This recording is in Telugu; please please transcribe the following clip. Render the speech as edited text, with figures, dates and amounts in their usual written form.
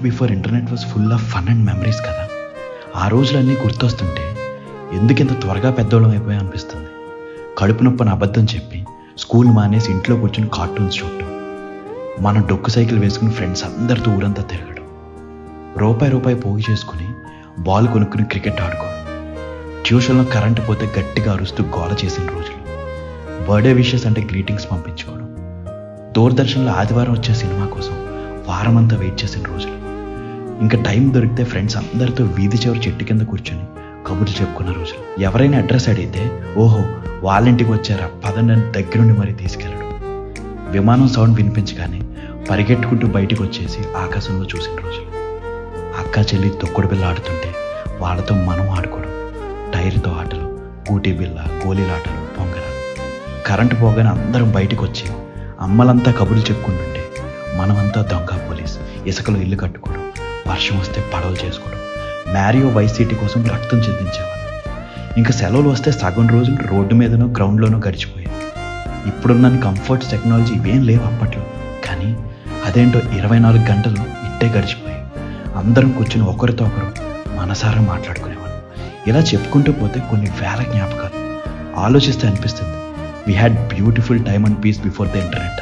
Before internet was full of fun and memories కదా. ఆ రోజులన్నీ గుర్తొస్తుంటే ఎందుకింత త్వరగా పెద్దోళ్ళం అయిపోయా అనిపిస్తుంది. కడుపు నొప్పని అబద్ధం చెప్పి స్కూల్ మానేసి ఇంట్లో కూర్చొని కార్టూన్స్ చూడటం, మనం డొక్కు సైకిల్ వేసుకుని ఫ్రెండ్స్ అందరితో ఊరంతా తిరగడం, రూపాయి పోగు చేసుకుని బాల్ కొనుక్కుని క్రికెట్ ఆడుకోవడం, ట్యూషన్లో కరెంటు పోతే గట్టిగా అరుస్తూ గోల చేసిన రోజులు, బర్త్డే విషెస్ అంటే గ్రీటింగ్స్ పంపించుకోవడం, దూరదర్శన్లో ఆదివారం వచ్చే సినిమా కోసం వారమంతా వెయిట్ చేసిన రోజులు, ఇంకా టైం దొరికితే ఫ్రెండ్స్ అందరితో వీధి చివరి చెట్టు కింద కూర్చొని కబుర్లు చెప్పుకున్న రోజులు. ఎవరైనా అడ్రస్ అడిగితే ఓహో వాళ్ళ ఇంటికి వచ్చారా పదండి దగ్గరుండి మరీ తీసుకెళ్ళడం, విమానం సౌండ్ వినిపించగానే పరిగెట్టుకుంటూ బయటికి వచ్చేసి ఆకాశంలో చూసిన రోజులు, అక్క చెల్లి తొక్కుడు బిల్ల ఆడుతుంటే వాళ్ళతో మనం ఆడుకోవడం, టైర్తో ఆటలు, ఊటీ బిల్ల, గోళీలాటలు, పొంగరాలు, కరెంటు పోగానే అందరం బయటికి వచ్చి అమ్మలంతా కబుర్లు చెప్పుకుంటుంటే మనమంతా దొంగ పోలీస్ ఇసుకలో ఇల్లు కట్టుకోవడం, వర్షం వస్తే పడవలు చేసుకోవడం, మ్యారియో వైస్ సిటీ కోసం రక్తం చెందించేవాళ్ళు. ఇంకా సెలవులు వస్తే సగం రోజులు రోడ్డు మీదనో గ్రౌండ్లోనో గడిచిపోయాయి. ఇప్పుడున్న కంఫర్ట్స్ టెక్నాలజీ ఇవేం లేవు అప్పట్లో, కానీ అదేంటో 24 గంటలు ఇట్టే గడిచిపోయాయి. అందరం కూర్చుని ఒకరితో ఒకరు మనసారా మాట్లాడుకునేవాళ్ళం. ఇలా చెప్పుకుంటూ పోతే కొన్ని వేల జ్ఞాపకాలు. ఆలోచిస్తే అనిపిస్తుంది we had beautiful time and peace before the internet.